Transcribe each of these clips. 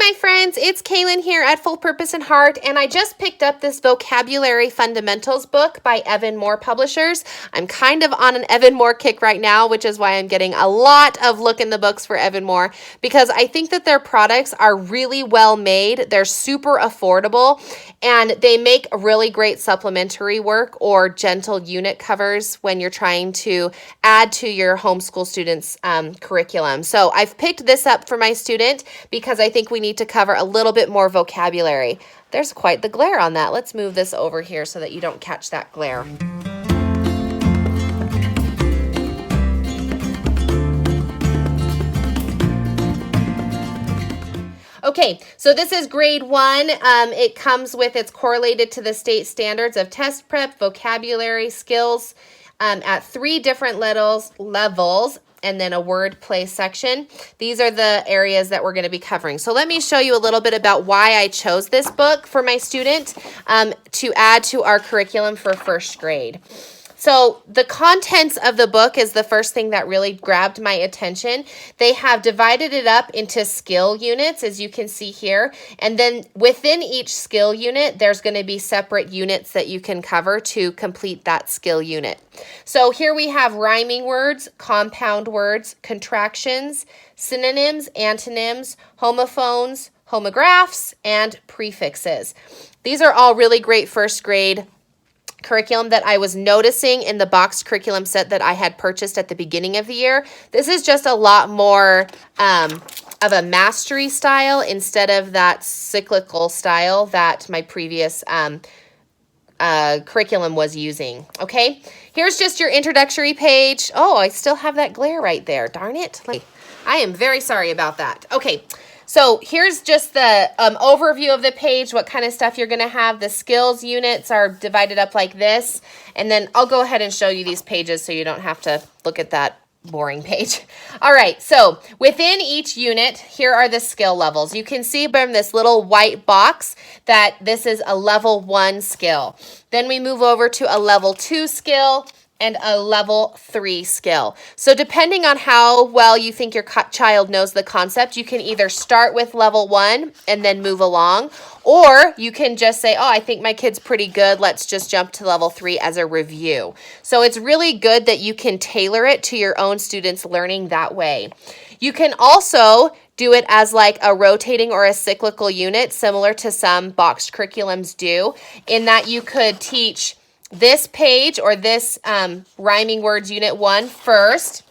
my friends, it's Kaylin here at Full Purpose and Heart, and I just picked up this Vocabulary Fundamentals book by Evan Moor Publishers. I'm kind of on an Evan Moor kick right now, which is why I'm getting a lot of look in the books for Evan Moor, because I think that their products are really well made. They're super affordable, and they make really great supplementary work or gentle unit covers when you're trying to add to your homeschool students' curriculum. So I've picked this up for my student because I think we need to cover a little bit more vocabulary. There's quite the glare on that. Let's move this over here so that you don't catch that glare. Okay, so this is grade 1. It comes with, it's correlated to the state standards of test prep, vocabulary, skills at 3 different levels, and then a word play section. These are the areas that we're going to be covering. So let me show you a little bit about why I chose this book for my student to add to our curriculum for first grade. So the contents of the book is the first thing that really grabbed my attention. They have divided it up into skill units, as you can see here. And then within each skill unit, there's going to be separate units that you can cover to complete that skill unit. So here we have rhyming words, compound words, contractions, synonyms, antonyms, homophones, homographs, and prefixes. These are all really great first grade curriculum that I was noticing in the boxed curriculum set that I had purchased at the beginning of the year. This is just a lot more of a mastery style instead of that cyclical style that my previous curriculum was using. Okay, here's just your introductory page. Oh, I still have that glare right there. Darn it. I am very sorry about that. Okay. So here's just the overview of the page, what kind of stuff you're going to have. The skills units are divided up like this. And then I'll go ahead and show you these pages so you don't have to look at that boring page. All right, so within each unit, here are the skill levels. You can see from this little white box that this is a level 1 skill. Then we move over to a level 2 skill and a level 3 skill. So depending on how well you think your child knows the concept, you can either start with level 1 and then move along, or you can just say, oh, I think my kid's pretty good. Let's just jump to level 3 as a review. So it's really good that you can tailor it to your own students' learning that way. You can also do it as like a rotating or a cyclical unit, similar to some boxed curriculums do, in that you could teach this page or this rhyming words unit 1 first,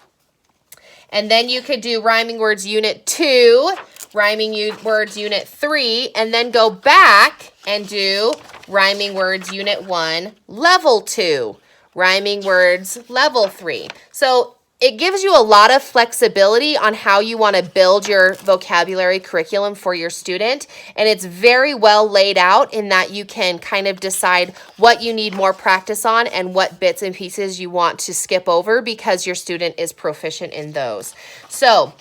and then you could do rhyming words unit 2, rhyming words unit 3, and then go back and do rhyming words unit 1 level 2, rhyming words level 3. So it gives you a lot of flexibility on how you want to build your vocabulary curriculum for your student, and it's very well laid out in that you can kind of decide what you need more practice on and what bits and pieces you want to skip over because your student is proficient in those. So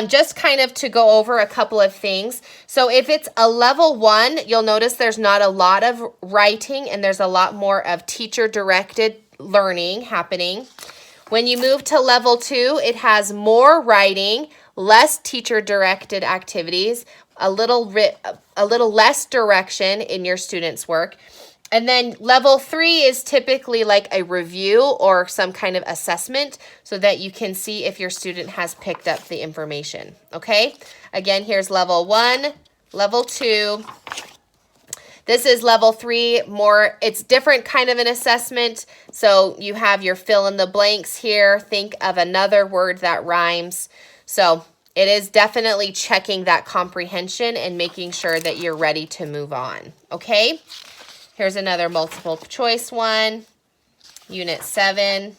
just kind of to go over a couple of things. So if it's a level 1, you'll notice there's not a lot of writing and there's a lot more of teacher-directed learning happening. When you move to level 2, it has more writing, less teacher-directed activities, a little less direction in your students' work. And then level 3 is typically like a review or some kind of assessment so that you can see if your student has picked up the information. Okay? Again, here's level 1, level 2. This is level 3, more, it's different kind of an assessment. So you have your fill in the blanks here. Think of another word that rhymes. So it is definitely checking that comprehension and making sure that you're ready to move on. Okay, here's another multiple choice one, unit 7.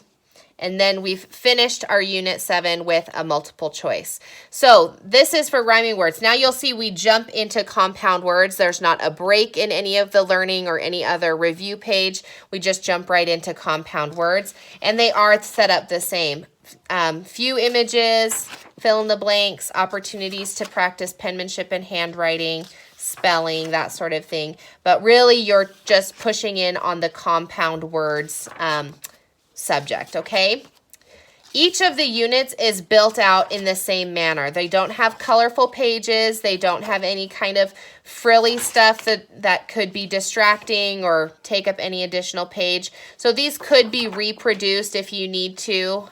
And then we've finished our unit 7 with a multiple choice. So this is for rhyming words. Now you'll see we jump into compound words. There's not a break in any of the learning or any other review page. We just jump right into compound words. And they are set up the same. Few images, fill in the blanks, opportunities to practice penmanship and handwriting, spelling, that sort of thing. But really you're just pushing in on the compound words subject, okay? Each of the units is built out in the same manner. They don't have colorful pages. They don't have any kind of frilly stuff that could be distracting or take up any additional page. So these could be reproduced if you need to,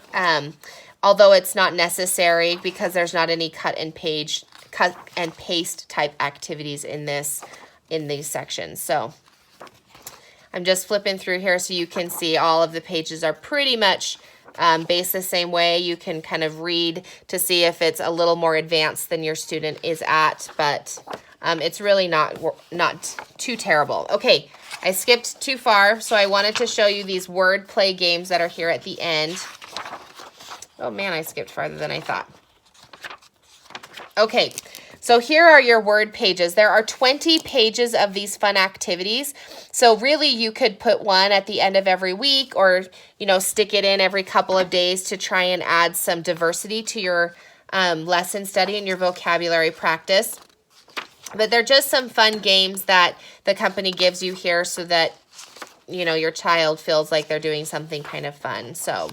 although it's not necessary because there's not any cut and paste type activities in these sections. So I'm just flipping through here so you can see all of the pages are pretty much based the same way. You can kind of read to see if it's a little more advanced than your student is at, but it's really not too terrible. Okay, I skipped too far, so I wanted to show you these word play games that are here at the end. Oh man, I skipped farther than I thought. Okay, so here are your word pages. There are 20 pages of these fun activities. So really you could put one at the end of every week, or, you know, stick it in every couple of days to try and add some diversity to your lesson study and your vocabulary practice. But they're just some fun games that the company gives you here so that, you know, your child feels like they're doing something kind of fun. So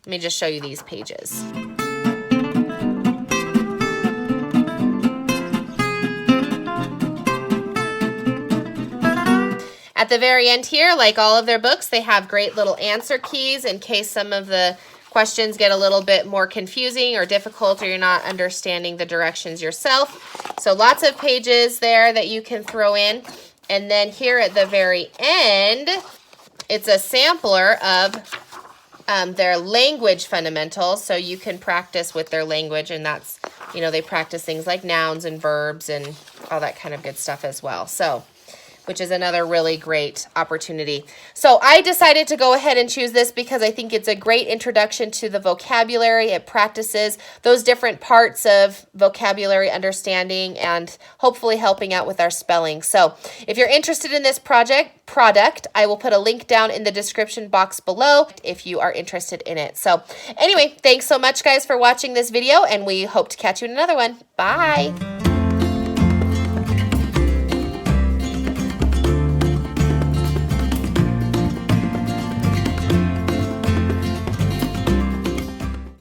let me just show you these pages. At the very end here, like all of their books, they have great little answer keys in case some of the questions get a little bit more confusing or difficult, or you're not understanding the directions yourself. So lots of pages there that you can throw in. And then here at the very end, it's a sampler of their language fundamentals, so you can practice with their language, and that's, you know, they practice things like nouns and verbs and all that kind of good stuff as well. So, which is another really great opportunity. So I decided to go ahead and choose this because I think it's a great introduction to the vocabulary. It practices those different parts of vocabulary understanding and hopefully helping out with our spelling. So if you're interested in this product, I will put a link down in the description box below if you are interested in it. So anyway, thanks so much guys for watching this video, and we hope to catch you in another one. Bye.